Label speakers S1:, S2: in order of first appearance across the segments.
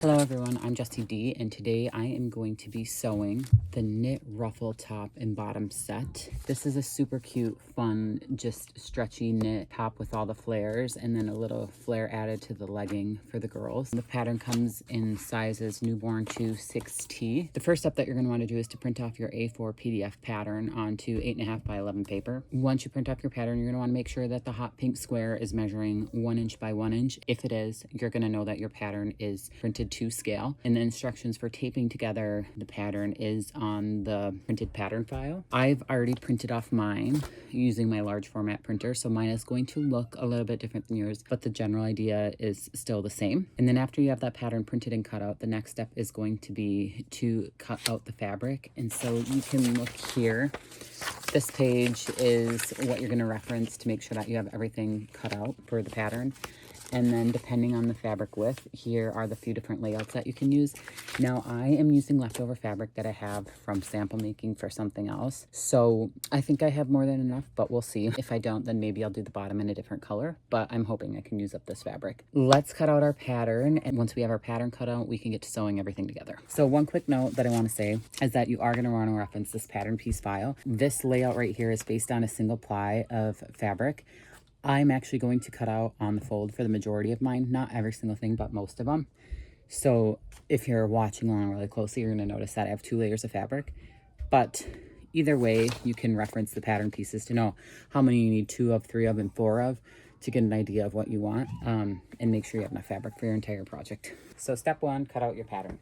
S1: Hello everyone, I'm Jessie D, and today I am going to be sewing the knit ruffle top and bottom set. This is a super cute, fun, just stretchy knit top with all the flares and then a little flare added to the legging for the girls. The pattern comes in sizes newborn to 6T. The first step that you're going to want to do is to print off your A4 PDF pattern onto 8.5 by 11 paper. Once you print off your pattern, you're going to want to make sure that the hot pink square is measuring 1 inch by 1 inch. If it is, you're going to know that your pattern is printed to scale, and the instructions for taping together the pattern is on the printed pattern file. I've already printed off mine using my large format printer, so mine is going to look a little bit different than yours, but the general idea is still the same. And then after you have that pattern printed and cut out, the next step is going to be to cut out the fabric. And so you can look here. This page is what you're going to reference to make sure that you have everything cut out for the pattern. And then depending on the fabric width, here are the few different layouts that you can use. Now I am using leftover fabric that I have from sample making for something else. So I think I have more than enough, but we'll see. If I don't, then maybe I'll do the bottom in a different color, but I'm hoping I can use up this fabric. Let's cut out our pattern. And once we have our pattern cut out, we can get to sewing everything together. So one quick note that I want to say is that you are going to want to reference this pattern piece file. This layout right here is based on a single ply of fabric. I'm actually going to cut out on the fold for the majority of mine, not every single thing, but most of them. So if you're watching along really closely, you're going to notice that I have 2 layers of fabric. But either way, you can reference the pattern pieces to know how many you need 2 of, 3 of, and 4 of to get an idea of what you want, and make sure you have enough fabric for your entire project. So step 1, cut out your pattern.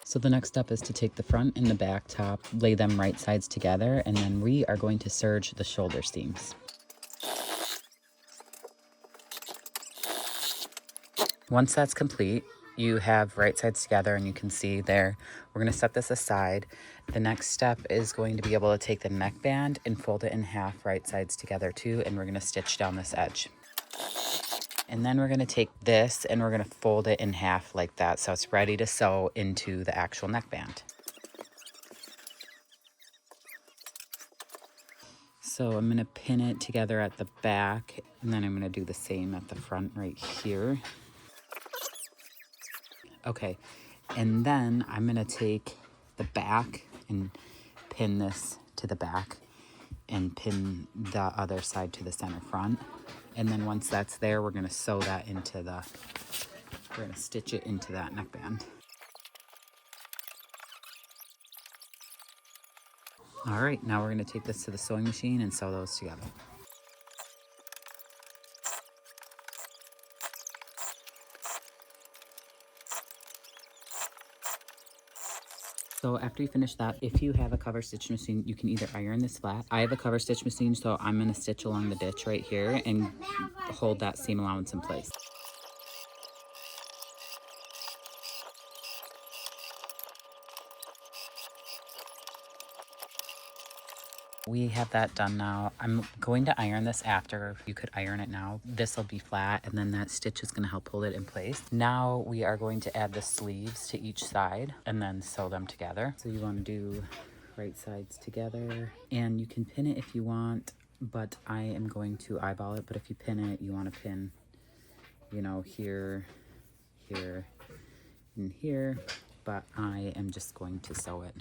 S1: So the next step is to take the front and the back top, lay them right sides together, and then we are going to serge the shoulder seams. Once that's complete, you have right sides together and you can see there, we're going to set this aside. The next step is going to be able to take the neckband and fold it in half right sides together too, and we're going to stitch down this edge. And then we're going to take this and we're going to fold it in half like that so it's ready to sew into the actual neckband. So I'm going to pin it together at the back, and then I'm going to do the same at the front right here. Okay, and then I'm going to take the back and pin this to the back and pin the other side to the center front. And then once that's there, we're going to sew that into we're going to stitch it into that neckband. All right, now we're going to take this to the sewing machine and sew those together. So after you finish that, if you have a cover stitch machine, you can either iron this flat. I have a cover stitch machine, so I'm going to stitch along the ditch right here and hold that seam allowance in place. We have that done now. I'm going to iron this after. You could iron it now. This will be flat, and then that stitch is going to help hold it in place. Now we are going to add the sleeves to each side and then sew them together. So you want to do right sides together, and you can pin it if you want, but I am going to eyeball it. But if you pin it, you want to pin, you know, here, here, and here. But I am just going to sew it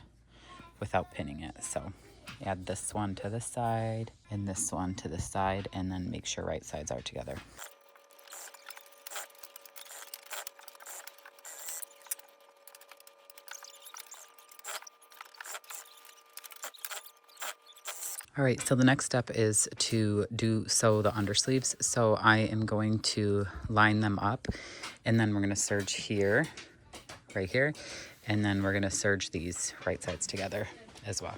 S1: without pinning it. So add this one to the side and this one to the side, and then make sure right sides are together. All right, so the next step is to sew the undersleeves. So I am going to line them up, and then we're going to serge here, right here, and then we're going to serge these right sides together as well.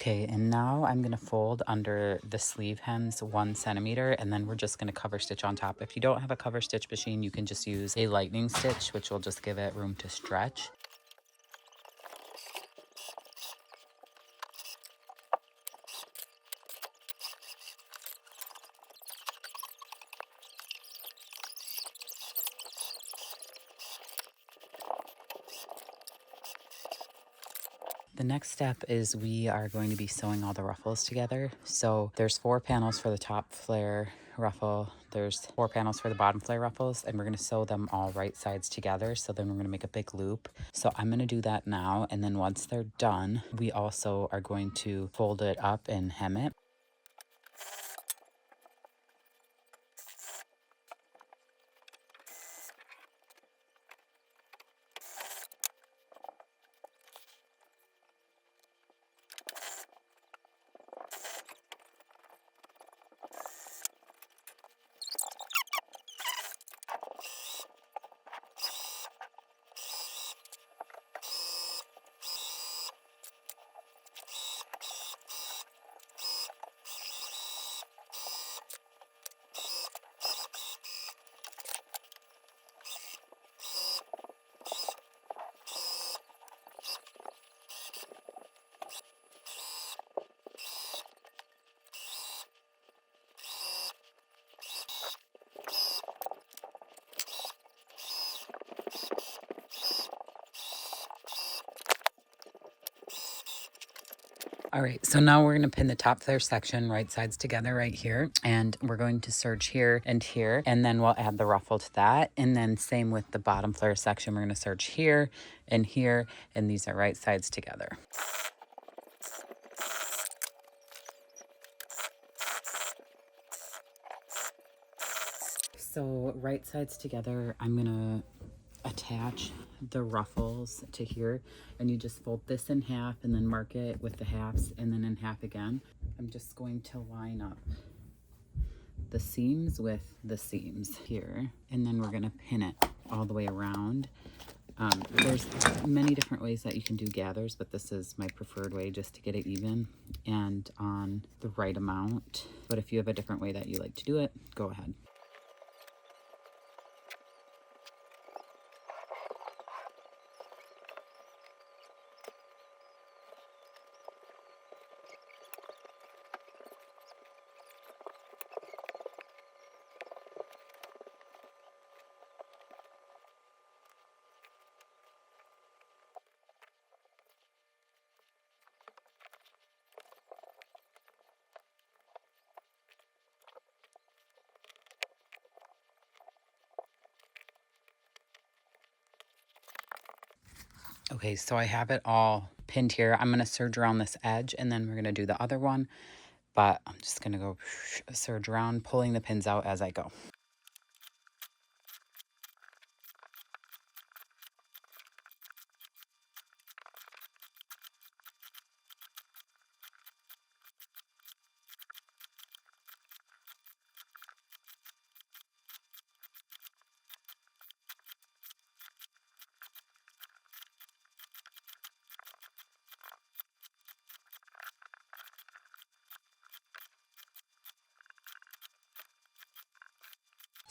S1: Okay, and now I'm going to fold under the sleeve hems 1 centimeter, and then we're just going to cover stitch on top. If you don't have a cover stitch machine, you can just use a lightning stitch, which will just give it room to stretch. The next step is we are going to be sewing all the ruffles together. So there's 4 panels for the top flare ruffle. There's 4 panels for the bottom flare ruffles, and we're going to sew them all right sides together. So then we're going to make a big loop. So I'm going to do that now. And then once they're done, we also are going to fold it up and hem it. All right, so now we're going to pin the top flare section right sides together right here, and we're going to serge here, and then we'll add the ruffle to that. And then same with the bottom flare section, we're going to serge here, and these are right sides together. So right sides together, I'm going to attach the ruffles to here, and you just fold this in half and then mark it with the halves and then in half again. I'm just going to line up the seams with the seams here, and then we're going to pin it all the way around. There's many different ways that you can do gathers, but this is my preferred way just to get it even and on the right amount. But if you have a different way that you like to do it, go ahead. Okay, so I have it all pinned here. I'm going to serge around this edge, and then we're going to do the other one. But I'm just going to go serge around, pulling the pins out as I go.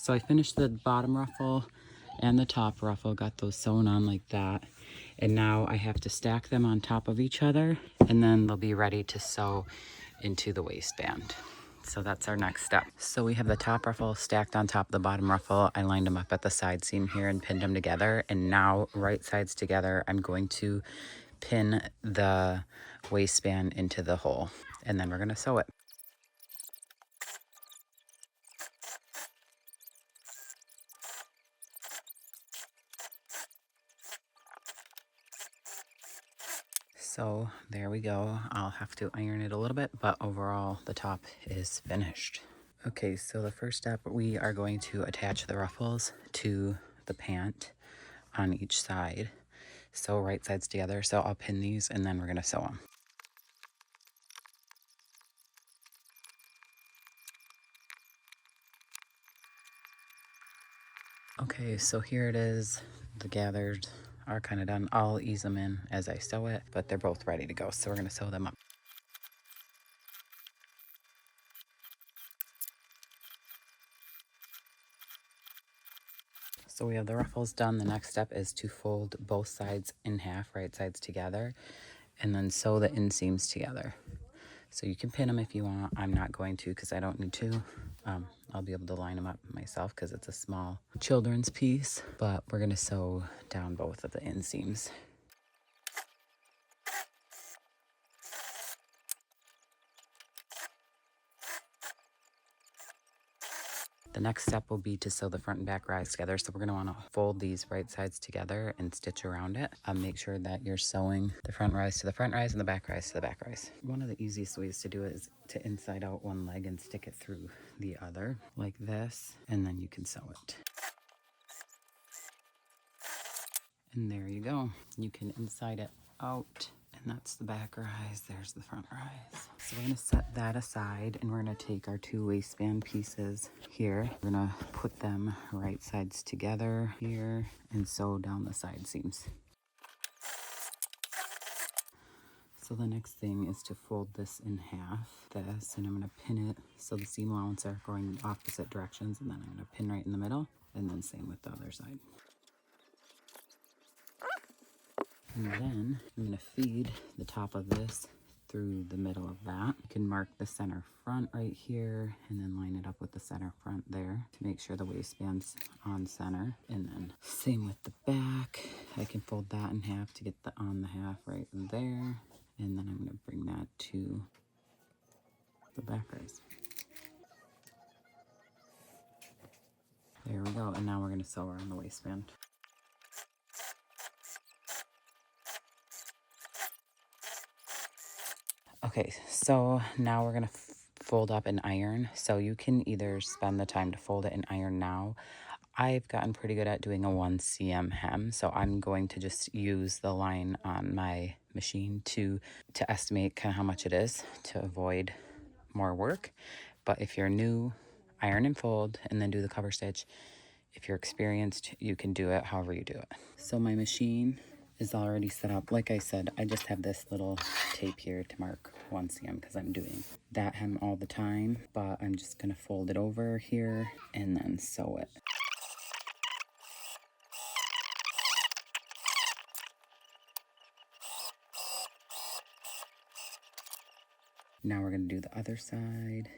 S1: So I finished the bottom ruffle and the top ruffle, got those sewn on like that. And now I have to stack them on top of each other, and then they'll be ready to sew into the waistband. So that's our next step. So we have the top ruffle stacked on top of the bottom ruffle. I lined them up at the side seam here and pinned them together. And now right sides together, I'm going to pin the waistband into the hole, and then we're going to sew it. So there we go. I'll have to iron it a little bit, but overall the top is finished. Okay, so the first step, we are going to attach the ruffles to the pant on each side. So right sides together. So I'll pin these, and then we're going to sew them. Okay, so here it is. The gathers are kind of done. I'll ease them in as I sew it, but they're both ready to go. So we're going to sew them up. So we have the ruffles done. The next step is to fold both sides in half, right sides together, and then sew the inseams together. So you can pin them if you want. I'm not going to because I don't need to. I'll be able to line them up myself because it's a small children's piece, but we're going to sew down both of the inseams. The next step will be to sew the front and back rise together. So we're going to want to fold these right sides together and stitch around it. Make sure that you're sewing the front rise to the front rise and the back rise to the back rise. One of the easiest ways to do it is to inside out one leg and stick it through the other like this, and then you can sew it. And there you go. You can inside it out, and that's the back rise. There's the front rise. So we're gonna set that aside, and we're gonna take our 2 waistband pieces here. We're gonna put them right sides together here and sew down the side seams. So the next thing is to fold this in half, and I'm gonna pin it so the seam allowance are going in opposite directions, and then I'm gonna pin right in the middle, and then same with the other side. And then I'm going to feed the top of this through the middle of that. You can mark the center front right here and then line it up with the center front there to make sure the waistband's on center. And then same with the back. I can fold that in half to get the on the half right in there. And then I'm going to bring that to the back rise. There we go. And now we're going to sew around the waistband. Okay, so now we're gonna fold up and iron. So you can either spend the time to fold it and iron now. I've gotten pretty good at doing a 1 cm hem, so I'm going to just use the line on my machine to estimate kind of how much it is to avoid more work. But if you're new, iron and fold and then do the cover stitch. If you're experienced, you can do it however you do it. So my machine is already set up. Like I said, I just have this little tape here to mark 1 cm because I'm doing that hem all the time, but I'm just gonna fold it over here and then sew it. Now we're gonna do the other side.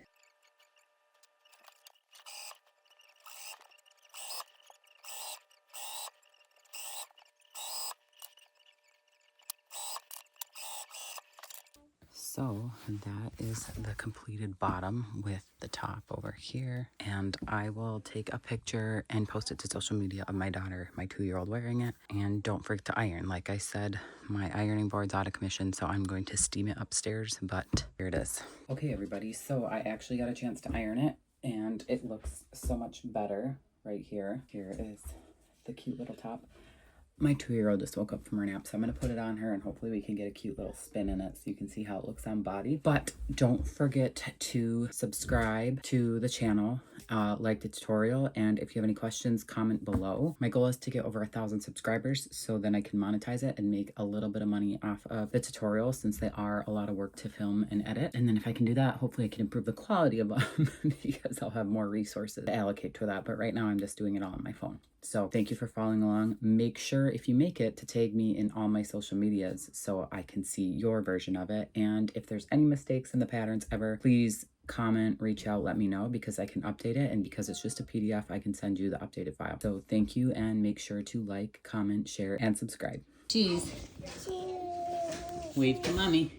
S1: So that is the completed bottom with the top over here. And I will take a picture and post it to social media of my daughter, my 2-year-old, wearing it. And don't forget to iron. Like I said, my ironing board's out of commission, so I'm going to steam it upstairs, but here it is. Okay, everybody, so I actually got a chance to iron it, and it looks so much better right here. Here is the cute little top. My 2-year-old just woke up from her nap, so I'm going to put it on her and hopefully we can get a cute little spin in it so you can see how it looks on body. But don't forget to subscribe to the channel, like the tutorial, and if you have any questions, comment below. My goal is to get over 1,000 subscribers so then I can monetize it and make a little bit of money off of the tutorials since they are a lot of work to film and edit. And then if I can do that, hopefully I can improve the quality of them because I'll have more resources to allocate to that. But right now I'm just doing it all on my phone. So thank you for following along. Make sure if you make it to tag me in all my social medias so I can see your version of it. And if there's any mistakes in the patterns ever, please comment, reach out, let me know because I can update it. And because it's just a PDF, I can send you the updated file. So thank you, and make sure to like, comment, share, and subscribe. Cheese. Wave to mommy.